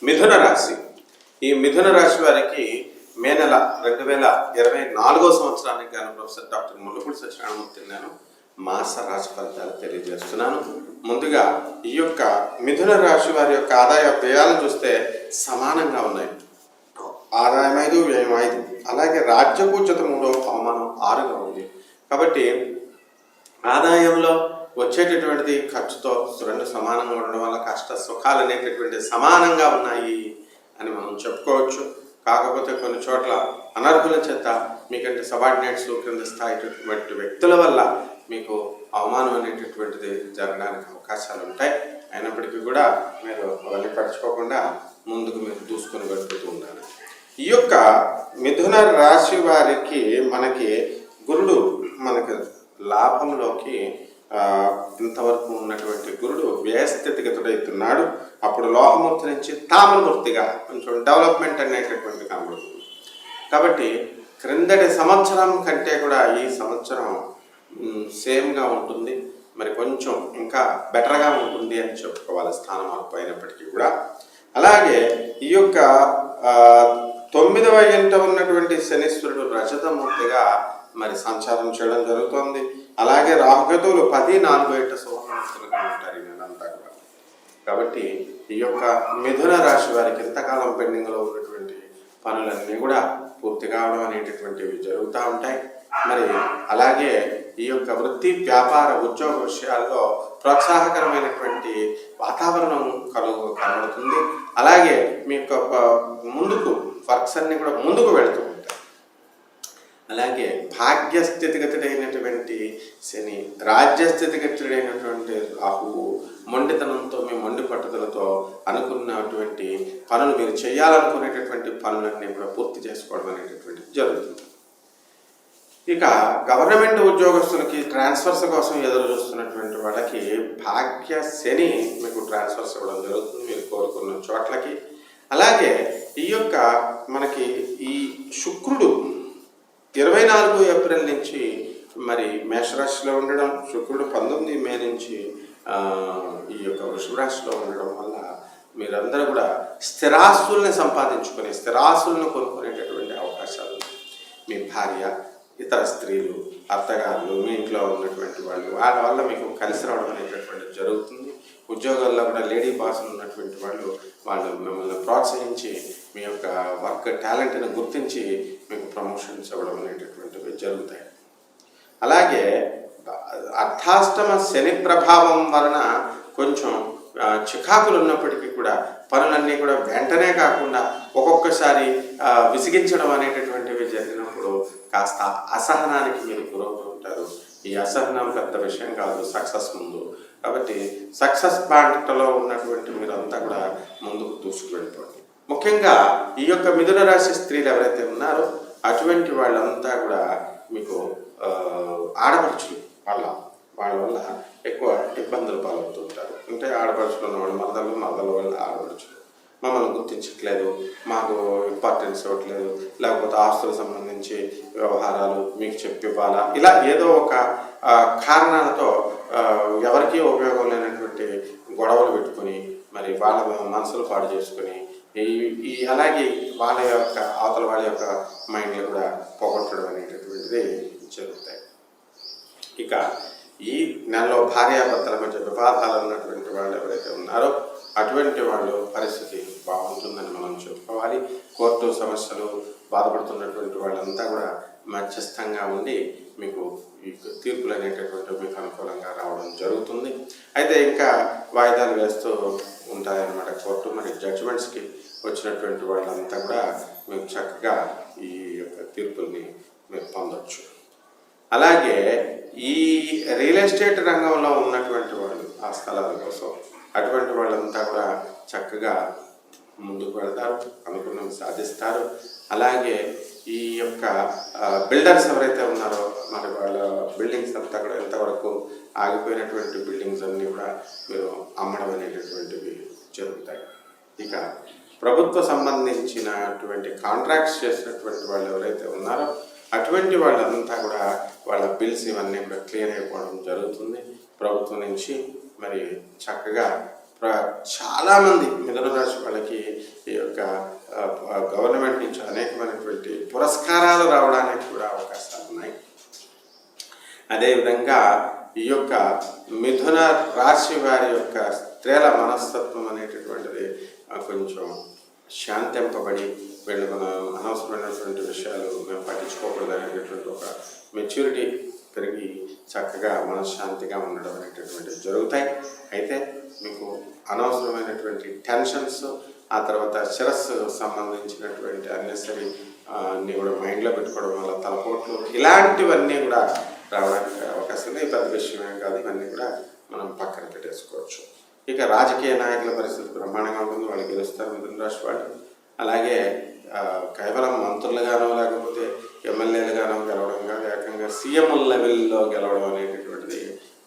మిథున రాశి. ఈ మిథున రాశి వారికి మే నెల 2024 సంవత్సరానికి గాను ప్రొఫెసర్ డాక్టర్ ముల్లపూడి సత్యనారాయణమూర్తి నేను మాస రాశి ఫలితాలు తెలియజేస్తున్నాను. ముందుగా ఈ యొక్క మిథున రాశి వారి యొక్క ఆదాయ వ్యయాలను చూస్తే సమానంగా ఉన్నాయి. ఆదాయం 5, వ్యయం 5. అలాగే రాజ్యపూజ్యత 3, అవమానం 6గా ఉంది. కాబట్టి ఆదాయంలో వచ్చేటటువంటిది ఖర్చుతో రెండు సమానంగా ఉండడం వల్ల కష్ట సుఖాలు అనేటటువంటి సమానంగా ఉన్నాయి అని మనం చెప్పుకోవచ్చు. కాకపోతే కొన్ని చోట్ల అనర్హుల చేత మీకంటే సబార్డినేట్స్ క్రింద స్థాయిటువంటి వ్యక్తుల వల్ల మీకు అవమానం అనేటటువంటిది జరగడానికి అవకాశాలు ఉంటాయి. అయినప్పటికీ కూడా మీరు అవన్నీ పడుచుకోకుండా ముందుకు మీరు దూసుకొని వెళ్తూ ఉండాలి. ఈ యొక్క మిథున రాశి వారికి మనకి గురుడు మనకి లాభంలోకి ఇంతవరకు ఉన్నటువంటి గురుడు వ్యయస్థితిగతుడవుతున్నాడు. అప్పుడు లోహమూర్తి నుంచి తామ్రమూర్తిగా కొంచెం డెవలప్మెంట్ అనేటటువంటి కనబడుతుంది. కాబట్టి క్రిందటి సంవత్సరం కంటే కూడా ఈ సంవత్సరం సేమ్గా ఉంటుంది, మరి కొంచెం ఇంకా బెటర్గా ఉంటుంది అని చెప్పుకోవాలి స్థానం మార్పు అయినప్పటికీ కూడా. అలాగే ఈ యొక్క 9వ ఇంట ఉన్నటువంటి శనీశ్వరుడు రజతమూర్తిగా మరి సంచారం చేయడం జరుగుతుంది. అలాగే రాహుకేతువులు 10, 4 ఇంట సువర్ణమూర్తులుగా ఉంటారు ఈ నెలంతా కూడా. కాబట్టి ఈ యొక్క మిథున రాశి వారికి ఇంతకాలం పెండింగ్లో ఉన్నటువంటి పనులన్నీ కూడా పూర్తి కావడం అనేటటువంటివి జరుగుతూ ఉంటాయి. మరి అలాగే ఈ యొక్క వృత్తి, వ్యాపార, ఉద్యోగ విషయాల్లో ప్రోత్సాహకరమైనటువంటి వాతావరణం కనబడుతుంది. అలాగే మీ యొక్క ముందుకు వర్క్స్ అన్నీ కూడా ముందుకు వెళుతూ ఉంటాయి. అలాగే భాగ్యస్థితిగతుడైనటువంటి శని, రాజ్యస్థితిగతుడైనటువంటి రాహువు మొండితనంతో మీ మొండి పట్టుదలతో అనుకున్నటువంటి పనులు, మీరు చేయాలనుకునేటటువంటి పనులన్నీ కూడా పూర్తి చేసుకోవడం అనేటటువంటిది జరుగుతుంది. ఇక గవర్నమెంట్ ఉద్యోగస్తులకి ట్రాన్స్ఫర్స్ కోసం ఎదురు చూస్తున్నటువంటి వాళ్ళకి భాగ్య శని మీకు ట్రాన్స్ఫర్స్ ఇవ్వడం జరుగుతుంది మీరు కోరుకున్న చోట్లకి. అలాగే ఈ యొక్క మనకి ఈ శుక్రుడు 24 ఏప్రిల్ నుంచి మరి మేషరాశిలో ఉండడం, శుక్రుడు 19 మే నుంచి ఈ యొక్క వృషభరాశిలో ఉండడం వల్ల మీరందరూ కూడా స్థిరాస్తుల్ని సంపాదించుకొని స్థిరాస్తులను కొనుక్కునేటటువంటి అవకాశాలు. మీ భార్య, ఇతర స్త్రీలు, అత్తగారులు, మీ ఇంట్లో ఉన్నటువంటి వాళ్ళ వల్ల మీకు కలిసి రావడం అనేటటువంటిది జరుగుతుంది. ఉద్యోగాల్లో కూడా లేడీ బాసులు ఉన్నటువంటి వాళ్ళు మిమ్మల్ని ప్రోత్సహించి మీ యొక్క వర్క్ టాలెంట్ని గుర్తించి మీకు ప్రమోషన్స్ ఇవ్వడం అనేటటువంటివి జరుగుతాయి. అలాగే అర్ధాష్టమ శని ప్రభావం వలన కొంచెం చికాకులు ఉన్నప్పటికీ కూడా పనులన్నీ కూడా వెంటనే కాకుండా ఒక్కొక్కసారి విసిగించడం అనేటటువంటివి జరిగినప్పుడు కాస్త అసహనానికి మీరు గురవుతూ ఉంటారు. ఈ అసహనం పెద్ద విషయం కాదు సక్సెస్ ముందు. కాబట్టి సక్సెస్ బాటలో ఉన్నటువంటి మీరంతా కూడా ముందుకు దూసుకు వెళ్ళిపోండి. ముఖ్యంగా ఈ యొక్క మిథున రాశి స్త్రీలు ఎవరైతే ఉన్నారో అటువంటి వాళ్ళంతా కూడా మీకు ఆడపడుచులు వాళ్ళ వల్ల ఎక్కువ ఇబ్బందులు పాలవుతుంటారు. అంటే ఆడపడుచులు ఉన్నవాళ్ళు మరదల వల్ల ఆడపడుచులు మమ్మల్ని గుర్తించట్లేదు, మాకు ఇంపార్టెన్స్ ఇవ్వట్లేదు, లేకపోతే ఆస్తులకు సంబంధించి వ్యవహారాలు మీకు చెప్పివ్వాలా, ఇలా ఏదో ఒక కారణాలతో ఎవరికీ ఉపయోగం లేనటువంటి గొడవలు పెట్టుకుని మరి వాళ్ళ మనసులు పాడు చేసుకుని అలాగే వాళ్ళ యొక్క అవతల వాళ్ళ యొక్క మైండ్ని కూడా పోగొట్టడం అనేటటువంటిది జరుగుతాయి. ఇక ఈ నెలలో భార్యాభర్తల మధ్య వివాదాలు ఉన్నటువంటి వాళ్ళు ఎవరైతే ఉన్నారో అటువంటి వాళ్ళు పరిస్థితి బాగుంటుందని మనం చెప్పుకోవాలి. కోర్టు సమస్యలు బాధపడుతున్నటువంటి వాళ్ళంతా కూడా మధ్యస్థంగా ఉండి మీకు ఈ తీర్పులు అనేటటువంటి మీకు అనుకూలంగా రావడం జరుగుతుంది. అయితే ఇంకా వాయిదాలు వేస్తూ ఉంటాయన్నమాట కోర్టు. మరి జడ్జిమెంట్స్కి వచ్చినటువంటి వాళ్ళంతా కూడా మీకు చక్కగా ఈ యొక్క తీర్పుల్ని మీరు పొందవచ్చు. అలాగే ఈ రియల్ ఎస్టేట్ రంగంలో ఉన్నటువంటి వాళ్ళు ఆ స్థలాల కోసం అటువంటి వాళ్ళంతా కూడా చక్కగా ముందుకు వెళ్తారు, అనుకున్నవి సాధిస్తారు. అలాగే ఈ యొక్క బిల్డర్స్ ఎవరైతే ఉన్నారో మరి వాళ్ళ బిల్డింగ్స్ అంతా కూడా ఎంతవరకు ఆగిపోయినటువంటి బిల్డింగ్స్ అన్నీ కూడా మీరు అమ్మడం అనేటటువంటివి జరుగుతాయి. ఇక ప్రభుత్వ సంబంధించినటువంటి కాంట్రాక్ట్స్ చేసినటువంటి వాళ్ళు ఎవరైతే ఉన్నారో అటువంటి వాళ్ళంతా కూడా వాళ్ళ బిల్స్ ఇవన్నీ కూడా క్లియర్ అయిపోవడం జరుగుతుంది ప్రభుత్వం నుంచి. మరి చక్కగా చాలామంది మిథున రాశి వాళ్ళకి గవర్నమెంట్ నుంచి అనేకమైనటువంటి పురస్కారాలు రావడానికి కూడా అవకాశాలు ఉన్నాయి. అదేవిధంగా ఈ యొక్క మిథున రాశి వారి యొక్క స్త్రీల మనస్తత్వం అనేటటువంటిది కొంచెం శాంతింపబడి వీళ్ళు మన అనవసరమైనటువంటి విషయాలు మేము పట్టించుకోకూడదు అనేటటువంటి ఒక మెచ్యూరిటీ పెరిగి చక్కగా మనశ్శాంతిగా ఉండడం అనేటటువంటివి జరుగుతాయి. అయితే మీకు అనవసరమైనటువంటి టెన్షన్స్, ఆ తర్వాత శిరస్సు సంబంధించినటువంటి అన్నెసరీ అన్నీ కూడా మైండ్లో పెట్టుకోవడం వల్ల తలపోట్లు ఇలాంటివన్నీ కూడా రావడానికి అవకాశం ఉంది. పెద్ద విషయమే కాదు, ఇవన్నీ కూడా మనం పక్కన పెట్టేసుకోవచ్చు. ఇక రాజకీయ నాయకుల పరిస్థితి బ్రహ్మాండంగా ఉంటుంది. వాళ్ళు గెలుస్తారు మిథున రాశి వాళ్ళు. అలాగే కేవలం మంత్రులుగానో లేకపోతే ఎమ్మెల్యేలుగానో గెలవడం కాదు, ఏకంగా సీఎం లెవెల్లో గెలవడం అనేటటువంటిది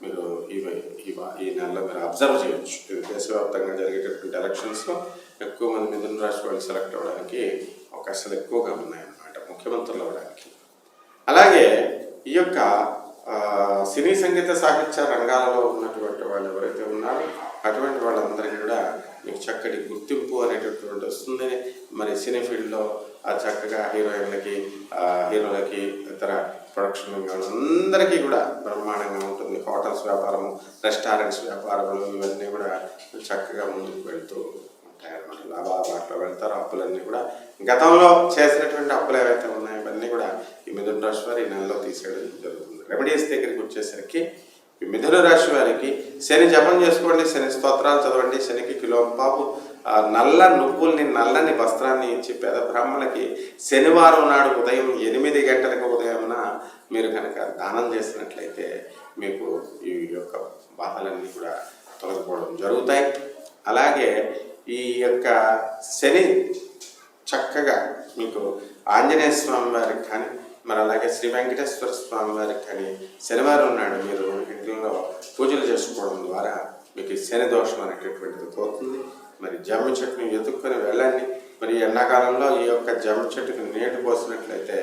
మీరు ఈ నెలలో మీరు అబ్జర్వ్ చేయొచ్చు. ఇది దేశవ్యాప్తంగా జరిగేటటువంటి ఎలక్షన్స్లో ఎక్కువ మంది మిథున రాశి వాళ్ళు సెలెక్ట్ అవ్వడానికి అవకాశాలు ఎక్కువగా ఉన్నాయన్నమాట, ముఖ్యమంత్రులు అవ్వడానికి. అలాగే ఈ యొక్క సినీ సంగీత సాహిత్య రంగాలలో ఉన్నటువంటి వాళ్ళు ఎవరైతే ఉన్నారో అటువంటి వాళ్ళందరికీ కూడా మీకు చక్కటి గుర్తింపు అనేటటువంటి వస్తుంది. మరి సినీ ఫీల్డ్లో చక్కగా హీరోయిన్లకి, హీరోలకి, ఇతర ప్రొడక్షన్ అందరికీ కూడా బ్రహ్మాండంగా ఉంటుంది. హోటల్స్ వ్యాపారము, రెస్టారెంట్స్ వ్యాపారములు ఇవన్నీ కూడా చక్కగా ముందుకు వెళ్తూ ఉంటాయన్నమాట. లాభాబాట్లో వెళ్తారు. అప్పులన్నీ కూడా గతంలో చేసినటువంటి అప్పులు ఏవైతే ఉన్నాయో ఇవన్నీ కూడా ఈ మిథున రాశి వారు ఈ నెలలో తీసేయడం జరుగుతుంది. రెమెడీస్ దగ్గరికి వచ్చేసరికి ఈ మిథున రాశి వారికి శని జపం చేసుకోండి, శని స్తోత్రాలు చదవండి, శనికి కిలోంపాపు నల్ల నువ్వుల్ని, నల్లని వస్త్రాన్ని ఇచ్చి పేద బ్రాహ్మణులకి శనివారం నాడు ఉదయం 8 గంటలకు ఉదయమున మీరు కనుక దానం చేసినట్లయితే మీకు ఈ యొక్క బాధలన్నీ కూడా తొలగిపోవడం జరుగుతాయి. అలాగే ఈ యొక్క శని చక్కగా మీకు ఆంజనేయ స్వామి వారికి కానీ, మరి అలాగే శ్రీ వెంకటేశ్వర స్వామి వారికి కానీ శనివారం నాడు మీరు ఇంట్లో పూజలు చేసుకోవడం ద్వారా మీకు శని దోషం అనేటటువంటిది పోతుంది. మరి జమ్మి చెట్టుని ఎదుక్కొని వెళ్ళండి. మరి ఎండాకాలంలో ఈ యొక్క జమ్మి చెట్టుకు నీటి పోసినట్లయితే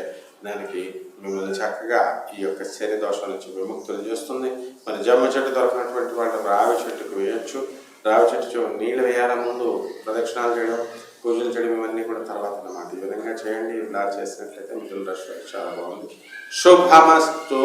దానికి మిమ్మల్ని చక్కగా ఈ యొక్క శని దోషం నుంచి విముక్తులు చేస్తుంది. మరి జమ్మి చెట్టు దొరకనటువంటి వాళ్ళు రావి చెట్టుకు వేయచ్చు. రావి చెట్టు నీళ్ళు వేయాల ముందు ప్రదక్షిణాలు చేయడం, పూజలు చేయడం ఇవన్నీ కూడా తర్వాత అన్నమాట. ఈ విధంగా చేయండి. ఇలా చేసినట్లయితే మిథున రాశి చాలా బాగుంది. శుభమస్తు.